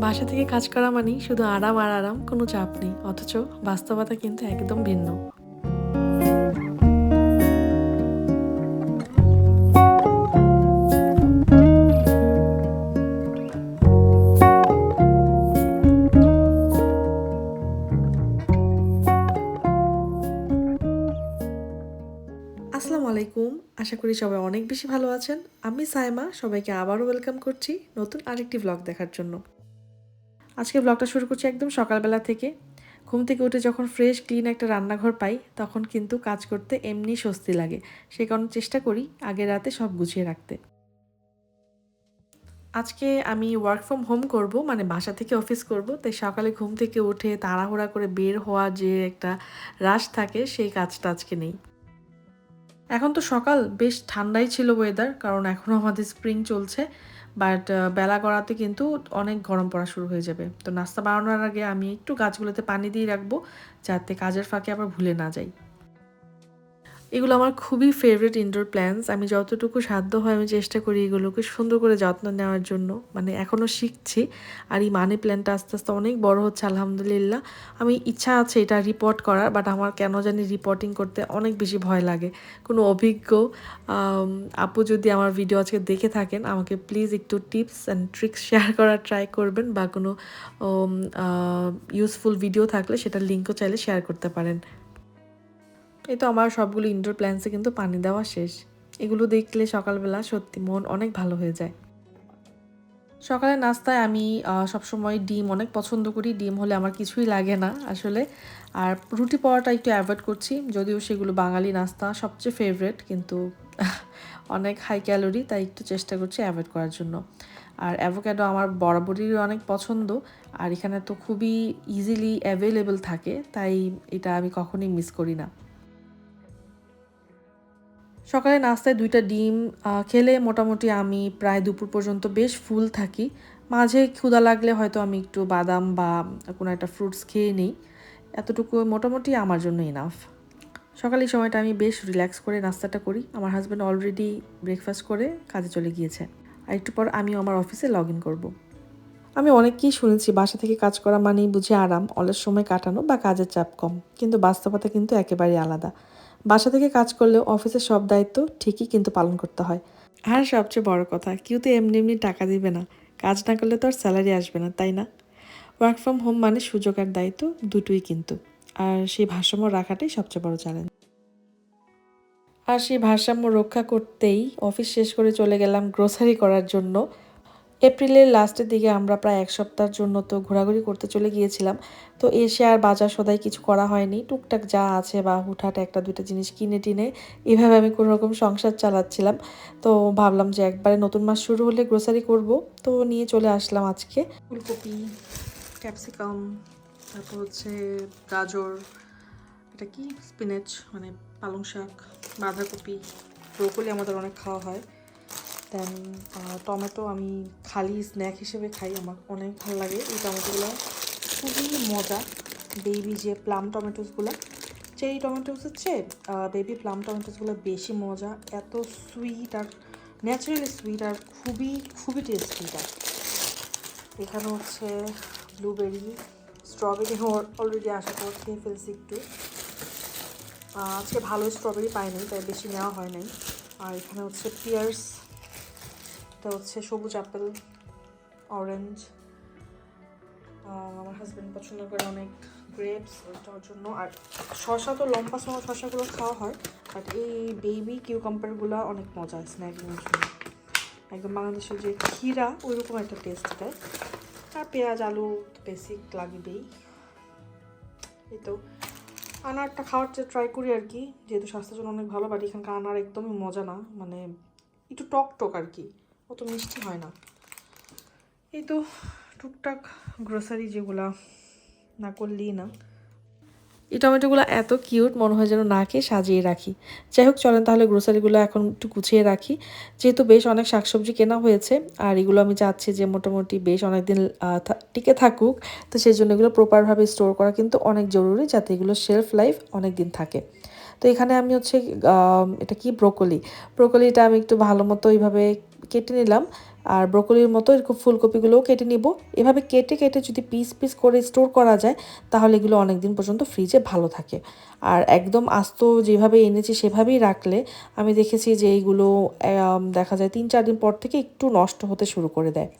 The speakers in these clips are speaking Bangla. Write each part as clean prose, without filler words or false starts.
বাসা থেকে কাজ করা মানেই শুধু আরাম আর আরাম, কোনো চাপ নেই। অথচ বাস্তবতা কিন্তু একদম ভিন্ন। আসসালামু আলাইকুম। আশা করি সবাই অনেক বেশি ভালো আছেন। আমি সাইমা, সবাইকে আবারও ওয়েলকাম করছি নতুন আরেকটি ভ্লগ দেখার জন্য। আজকে ভ্লগটা শুরু করছি একদম সকালবেলা থেকে। ঘুম থেকে উঠে যখন ফ্রেশ ক্লিন একটা রান্নাঘর পাই, তখন কিন্তু কাজ করতে এমনি স্বস্তি লাগে। সেই কারণে চেষ্টা করি আগের রাতে সব গুছিয়ে রাখতে। আজকে আমি ওয়ার্ক ফ্রম হোম করব, মানে বাসা থেকে অফিস করব। তাই সকালে ঘুম থেকে উঠে তাড়াহুড়া করে বের হওয়া যে একটা রাশ থাকে, সেই কাজটা আজকে নেই। এখন তো সকাল বেশ ঠান্ডাই ছিল ওয়েদার, কারণ এখনও আমাদের স্প্রিং চলছে। বাট বেলা গড়াতে কিন্তু অনেক গরম পড়া শুরু হয়ে যাবে। তো নাস্তা বানানোর আগে আমি একটু গাছগুলোতে পানি দিয়ে রাখবো, যাতে কাজের ফাঁকে আবার ভুলে না যাই। এগুলো আমার খুবই ফেভারিট ইনডোর প্ল্যান্টস। আমি যতটুকু সাধ্য হয় আমি চেষ্টা করি এগুলোকে সুন্দর করে যত্ন নেওয়ার জন্য। মানে এখনও শিখছি। আর এই মানি প্ল্যান্টটা আস্তে আস্তে অনেক বড় হচ্ছে আলহামদুলিল্লাহ। আমি ইচ্ছা আছে এটা রিপোর্ট করার, বাট আমার কেন জানি রিপোর্টিং করতে অনেক বেশি ভয় লাগে। কোনো অভিজ্ঞ আপু যদি আমার ভিডিও আজকে দেখে থাকেন, আমাকে প্লিজ একটু টিপস অ্যান্ড ট্রিক্স শেয়ার করার ট্রাই করবেন, বা কোনো ইউজফুল ভিডিও থাকলে সেটার লিঙ্কও চাইলে শেয়ার করতে পারেন। এই তো আমার সবগুলো ইনডোর প্ল্যান্টসে কিন্তু পানি দেওয়া শেষ। এগুলো দেখলে সকালবেলা সত্যি মন অনেক ভালো হয়ে যায়। সকালের নাস্তায় আমি সবসময় ডিম অনেক পছন্দ করি। ডিম হলে আমার কিছুই লাগে না আসলে। আর রুটি পরোটা একটু অ্যাভয়েড করছি, যদিও সেগুলো বাঙালি নাস্তা সবচেয়ে ফেভারেট, কিন্তু অনেক হাই ক্যালোরি, তাই একটু চেষ্টা করছি অ্যাভয়েড করার জন্য। আর অ্যাভোক্যাডো আমার বরাবরই অনেক পছন্দ। আর এখানে তো খুবই ইজিলি অ্যাভেলেবল থাকে, তাই এটা আমি কখনোই মিস করি না। সকালে নাস্তায় 2টা ডিম খেলে মোটামুটি আমি প্রায় দুপুর পর্যন্ত বেশ ফুল থাকি। মাঝে ক্ষুধা লাগলে হয়তো আমি একটু বাদাম বা কোনো একটা ফ্রুটস খেয়ে নিই। এতটুকু মোটামুটি আমার জন্য ইনাফ। সকালের সময়টা আমি বেশ রিল্যাক্স করে নাস্তাটা করি। আমার হাজব্যান্ড অলরেডি ব্রেকফাস্ট করে কাজে চলে গিয়েছে। আর একটু পর আমিও আমার অফিসে লগ ইন করবো। আমি অনেককেই শুনেছি বাসা থেকে কাজ করা মানেই বুঝি আরাম, অলস সময় কাটানো বা কাজের চাপ কম। কিন্তু বাস্তবতা কিন্তু একেবারেই আলাদা। বাসা থেকে কাজ করলেও অফিসের সব দায়িত্ব ঠিকই কিন্তু পালন করতে হয়। আর সবচেয়ে বড় কথা, কেউ তো এমনি এমনি টাকা দিবে না। কাজ না করলে তো আর স্যালারি আসবে না, তাই না? ওয়ার্ক ফ্রম হোম মানে সুযোগ আর দায়িত্ব দুটোই কিন্তু। আর সেই ভারসাম্য রাখাটাই সবচেয়ে বড় চ্যালেঞ্জ। আর সেই ভারসাম্য রক্ষা করতেই অফিস শেষ করে চলে গেলাম গ্রোসারি করার জন্য। এপ্রিলের লাস্টের দিকে আমরা প্রায় 1 সপ্তাহের জন্য তো ঘোরাঘুরি করতে চলে গিয়েছিলাম। তো এসে আর বাজার সদাই কিছু করা হয়নি। টুকটাক যা আছে বা হুটহাট একটা দুইটা জিনিস কিনে টিনে এভাবে আমি কোনো রকম সংসার চালাচ্ছিলাম। তো ভাবলাম যে একবারে নতুন মাস শুরু হলে গ্রোসারি করব। তো নিয়ে চলে আসলাম আজকে ফুলকপি, ক্যাপসিকাম, তারপর হচ্ছে গাজর, এটা কি স্পিনাচ মানে পালং শাক, বাঁধাকপি, ব্রোকলি আমাদের অনেক খাওয়া হয়। দেন টমেটো আমি খালি স্ন্যাক হিসেবে খাই, আমার অনেক ভালো লাগে এই টমেটোগুলো, খুবই মজা। বেবি যে প্লাম টমেটোসগুলো, চেরি টমেটোস হচ্ছে বেবি প্লাম টমেটোসগুলো বেশি মজা, এত সুইট আর ন্যাচারালি সুইট আর খুবই খুবই টেস্টি এটা। এখানে হচ্ছে ব্লুবেরি, স্ট্রবেরি অলরেডি আসার পর খেয়ে ফেলছি একটু। আজকে ভালো স্ট্রবেরি পাইনি, তাই বেশি নেওয়া হয় নাই। আর এখানে হচ্ছে পিয়ার্স, এটা হচ্ছে সবুজ আপেল, অরেঞ্জ। আমার হাজব্যান্ড পছন্দ করে অনেক গ্রেপস, ওইটার জন্য। আর শসা তো লম্বা সময় শসাগুলো খাওয়া হয়, বাট এই বেবি কিউকাম্পারগুলো অনেক মজা স্ন্যাকিংয়ের জন্য। একদম বাংলাদেশের যে ক্ষীরা ওইরকম একটা টেস্ট দেয়। আর পেঁয়াজ আলু বেসিক লাগবেই। এই তো আনারটা খাওয়ার ট্রাই করি আর কি, যেহেতু স্বাস্থ্যের জন্য অনেক ভালো। বাট এখানকার আনার একদমই মজা না, মানে একটু টক টক আর কি, অত মিষ্টি হয় না। এই তো টুকটাক গ্রোসারি যেগুলা না করলেই না। এই টমেটোগুলো এত কিউট, মনে হয় যেন না খেয়ে সাজিয়ে রাখি। যাই হোক, চলেন তাহলে গ্রোসারিগুলো এখন একটু গুছিয়ে রাখি, যেহেতু বেশ অনেক শাকসবজি কেনা হয়েছে। আর এগুলো আমি চাচ্ছি যে মোটামুটি বেশ অনেকদিন টিকে থাকুক। তো সেই জন্য এগুলো প্রপারভাবে স্টোর করা কিন্তু অনেক জরুরি, যাতে এগুলো শেলফ লাইফ অনেক দিন থাকে। তো এখানে আমি হচ্ছে এটা কি ব্রোকলিটা আমি একটু ভালো মতো এইভাবে কেটে নিলাম। আর ব্রোকলির মতো এরকম ফুলকপিগুলোও কেটে নিব। এভাবে কেটে কেটে যদি পিস পিস করে স্টোর করা যায় তাহলে এগুলো অনেক দিন পর্যন্ত ফ্রিজে ভালো থাকে। আর একদম আস্ত যেভাবে এনেছি সেভাবেই রাখলে আমি দেখেছি যে এইগুলো দেখা যায় 3-4 দিন পর থেকে একটু নষ্ট হতে শুরু করে দেয়।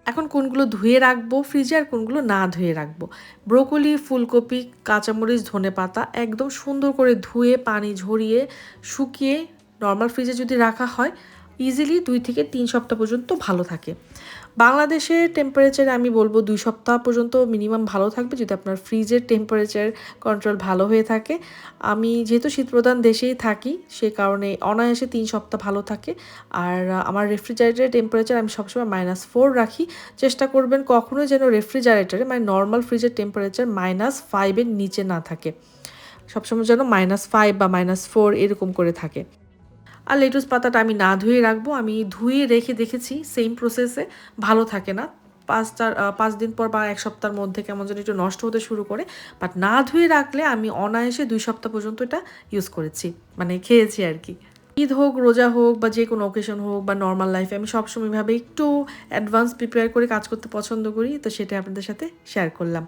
এখন কোনগুলো ধুয়ে রাখবো ফ্রিজে আর কোনগুলো না ধুয়ে রাখবো। ব্রোকলি, ফুলকপি, কাঁচামরিচ, ধনেপাতা একদম সুন্দর করে ধুয়ে পানি ঝরিয়ে শুকিয়ে নর্মাল ফ্রিজে যদি রাখা হয় ইজিলি 2 থেকে 3 সপ্তাহ পর্যন্ত ভালো থাকে। বাংলাদেশের টেম্পারেচারে আমি বলবো 2 সপ্তাহ পর্যন্ত মিনিমাম ভালো থাকবে যদি আপনার ফ্রিজের টেম্পারেচার কন্ট্রোল ভালো হয়ে থাকে। আমি যেহেতু শীতপ্রধান দেশেই থাকি সে কারণে অনায়াসে 3 সপ্তাহ ভালো থাকে। আর আমার রেফ্রিজারেটরের টেম্পারেচার আমি সবসময় -4 রাখি। চেষ্টা করবেন কখনোই যেন রেফ্রিজারেটরে মানে নর্মাল ফ্রিজের টেম্পারেচার -5-এর নিচে না থাকে, সবসময় যেন -5 বা -4 এরকম করে থাকে। আর লেটুস পাতাটা আমি না ধুয়ে রাখবো, আমি ধুয়ে রেখে দেখেছি সেম প্রসেসে ভালো থাকে না। 5 দিন পর বা 1 সপ্তাহের মধ্যে কেমন যেন একটু নষ্ট হতে শুরু করে। বাট না ধুয়ে রাখলে আমি অনায়াসে 2 সপ্তাহ পর্যন্ত এটা ইউজ করেছি, মানে খেয়েছি আর কি। ঈদ হোক, রোজা হোক বা যে কোনো অকেশন হোক বা নর্মাল লাইফে আমি সবসময় ভাবে একটু অ্যাডভান্স প্রিপেয়ার করে কাজ করতে পছন্দ করি, তো সেটা আপনাদের সাথে শেয়ার করলাম।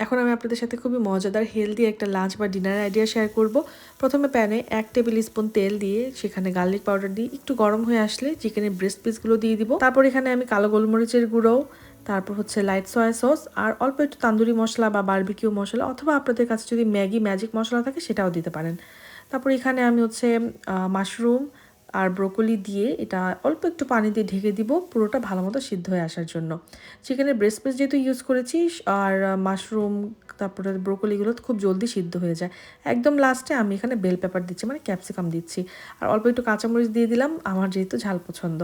এখন আমি আপনাদের সাথে খুবই মজাদার হেলদি একটা লাঞ্চ বা ডিনারের আইডিয়া শেয়ার করব। প্রথমে প্যানে 1 টেবিল স্পুন তেল দিয়ে সেখানে গার্লিক পাউডার দিয়ে একটু গরম হয়ে আসলে চিকেনের ব্রেস্ট পিসগুলো দিয়ে দিব। তারপর এখানে আমি কালো গোলমরিচের গুঁড়ো, তারপর হচ্ছে লাইট সয়া সস আর অল্প একটু তান্দুরি মশলা বা বারবিকিউ মশলা অথবা আপনাদের কাছে যদি ম্যাগি ম্যাজিক মশলা থাকে সেটাও দিতে পারেন। তারপর এখানে আমি হচ্ছে মাশরুম আর ব্রোকলি দিয়ে এটা অল্প একটু পানি দিয়ে ঢেকে দিব পুরোটা ভালো মতো সিদ্ধ হয়ে আসার জন্য। চিকেনের ব্রেস্ট পিস যেহেতু ইউজ করেছি আর মাশরুম তারপরে ব্রোকলিগুলো খুব জলদি সিদ্ধ হয়ে যায়। একদম লাস্টে আমি এখানে বেল পেপার দিচ্ছি, মানে ক্যাপসিকাম দিচ্ছি আর অল্প একটু কাঁচামরিচ দিয়ে দিলাম, আমার যেহেতু ঝাল পছন্দ।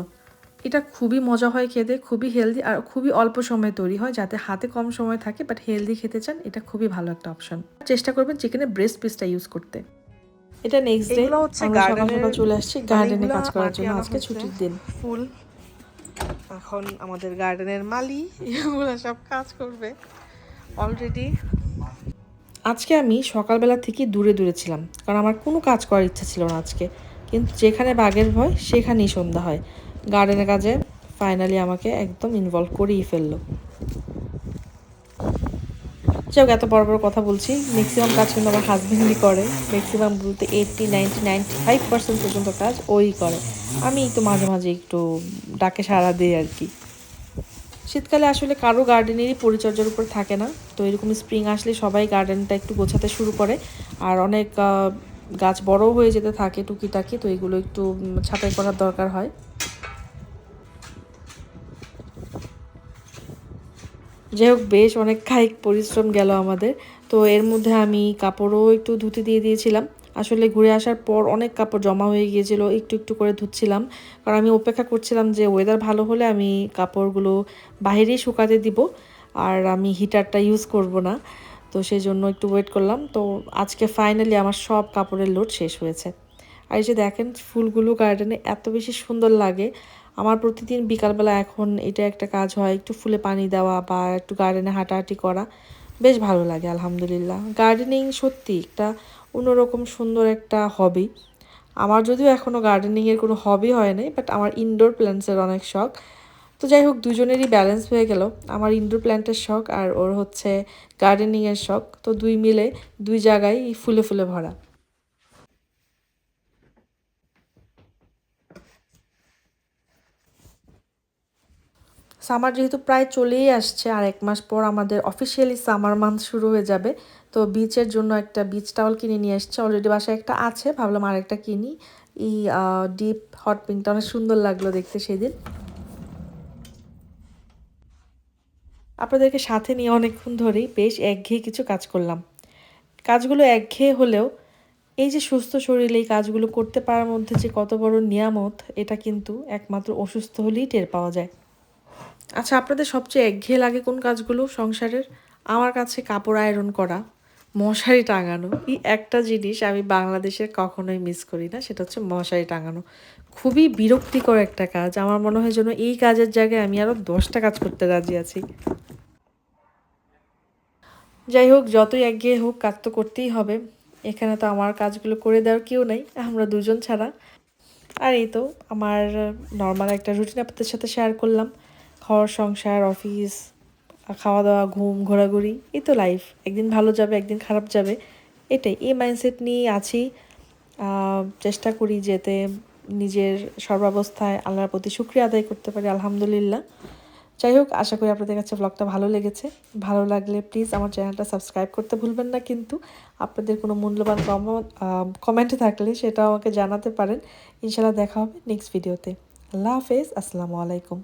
এটা খুবই মজা হয় খেতে, খুবই হেলদি আর খুবই অল্প সময়ে তৈরি হয়, যাতে হাতে কম সময় থাকে বাট হেলদি খেতে চান এটা খুবই ভালো একটা অপশন। চেষ্টা করবেন চিকেনের ব্রেস্ট পিসটা ইউজ করতে। এটা নেক্সট ডে আমরা সকাল সকাল চলে আসছি গার্ডেনে কাজ করার জন্য, আজকে ছুটির দিন। ফুল এখন আমাদের গার্ডেনের মালি এগুলো সব কাজ করবে অলরেডি। আজকে আমি সকালবেলা থেকে দূরে দূরে ছিলাম কারণ আমার কোনো কাজ করার ইচ্ছা ছিল না আজকে, কিন্তু যেখানে বাঘের ভয় সেখানেই সন্ধ্যা হয়। গার্ডেনের কাজে ফাইনালি আমাকে একদম ইনভলভ করেই ফেললো। যাই হোক, এত বড় বড় কথা বলছি, ম্যাক্সিমাম কাজ কিন্তু আমার হাজবেন্ডই করে। ম্যাক্সিমাম বলতে 80, 90, 95% পর্যন্ত কাজ ওই করে। আমি একটু মাঝে মাঝে একটু ডাকে সাড়া দিই আর কি। শীতকালে আসলে কারো গার্ডেনেরই পরিচর্যার উপর থাকে না, তো এরকম স্প্রিং আসলে সবাই গার্ডেনটা একটু গোছাতে শুরু করে আর অনেক গাছ বড়ও হয়ে যেতে থাকে টুকিটাকি, তো এগুলো একটু ছাঁটাই করার দরকার হয়। যাই হোক, বেশ অনেক কায়িক পরিশ্রম গেল আমাদের। তো এর মধ্যে আমি কাপড়ও একটু ধুতে দিয়ে দিয়েছিলাম। আসলে ঘুরে আসার পর অনেক কাপড় জমা হয়ে গিয়েছিল, একটু একটু করে ধুচ্ছিলাম কারণ আমি অপেক্ষা করছিলাম যে ওয়েদার ভালো হলে আমি কাপড়গুলো বাইরেই শুকাতে দিব আর আমি হিটারটা ইউজ করব না, তো সেই জন্য একটু ওয়েট করলাম। তো আজকে ফাইনালি আমার সব কাপড়ের লোড শেষ হয়েছে। আর এই যে দেখেন ফুলগুলো গার্ডেনে এত বেশি সুন্দর লাগে। আমার প্রতিদিন বিকালবেলা এখন এটা একটা কাজ হয়, একটু ফুলে পানি দেওয়া বা একটু গার্ডেনে হাঁটাহাঁটি করা, বেশ ভালো লাগে আলহামদুলিল্লাহ। গার্ডেনিং সত্যি একটা অন্যরকম সুন্দর একটা হবি। আমার যদিও এখনও গার্ডেনিংয়ের কোনো হবি হয় নাই, বাট আমার ইনডোর প্ল্যান্টসের অনেক শখ। তো যাই হোক, দুজনেরই ব্যালেন্স হয়ে গেল, আমার ইনডোর প্ল্যান্টের শখ আর ওর হচ্ছে গার্ডেনিংয়ের শখ, তো দুই মিলে দুই জায়গায় ফুলে ফুলে ভরা। সামার যেহেতু প্রায় চলেই আসছে আর 1 মাস পর আমাদের অফিসিয়ালি সামার মান্থ শুরু হয়ে যাবে, তো বিচের জন্য একটা বিচ টাওয়াল কিনে নিয়ে এসছে। অলরেডি বাসায় একটা আছে, ভাবলাম আরেকটা কিনি। এই ডিপ হট পিঙ্কটা অনেক সুন্দর লাগলো দেখতে সেদিন। আপনাদেরকে সাথে নিয়ে অনেকক্ষণ ধরেই বেশ একঘেয়ে কিছু কাজ করলাম। কাজগুলো একঘেয়ে হলেও এই যে সুস্থ শরীরে এই কাজগুলো করতে পারার মধ্যে যে কত বড় নিয়ামত, এটা কিন্তু একমাত্র অসুস্থ হলেই টের পাওয়া যায়। আচ্ছা, আপনাদের সবচেয়ে একঘেয়ে লাগে কোন কাজগুলো সংসারের? আমার কাছে কাপড় আয়রন করা, মশারি টাঙানো, এই একটা জিনিস আমি বাংলাদেশে কখনোই মিস করি না, সেটা হচ্ছে মশারি টাঙানো। খুবই বিরক্তিকর একটা কাজ, আমার মনে হয় যেন এই কাজের জায়গায় আমি আরও 10টা কাজ করতে রাজি আছি। যাই হোক, যতই একঘেয়ে হোক কাজ তো করতেই হবে। এখানে তো আমার কাজগুলো করে দেওয়ার কেউ নাই আমরা দুজন ছাড়া। আর এই তো আমার নর্মাল একটা রুটিন আপনাদের সাথে শেয়ার করলাম। ঘর সংসার অফিস খাওয়া দাওয়া ঘুম ঘোরাঘুরি, এই তো লাইফ। একদিন ভালো যাবে একদিন খারাপ যাবে, এটাই। এই মাইন্ডসেট নিয়ে আছি। চেষ্টা করি যাতে নিজের সর্বাবস্থায় আল্লাহর প্রতি শুকরিয়া আদায় করতে পারি, আলহামদুলিল্লাহ। যাই হোক, আশা করি আপনাদের কাছে ব্লগটা ভালো লেগেছে। ভালো লাগলে প্লিজ আমার চ্যানেলটা সাবস্ক্রাইব করতে ভুলবেন না কিন্তু। আপনাদের কোনো মূল্যবান কমেন্ট থাকলে সেটাও আমাকে জানাতে পারেন। ইনশাআল্লাহ দেখা হবে নেক্সট ভিডিওতে। আল্লাহ হাফেজ, আসসালামু আলাইকুম।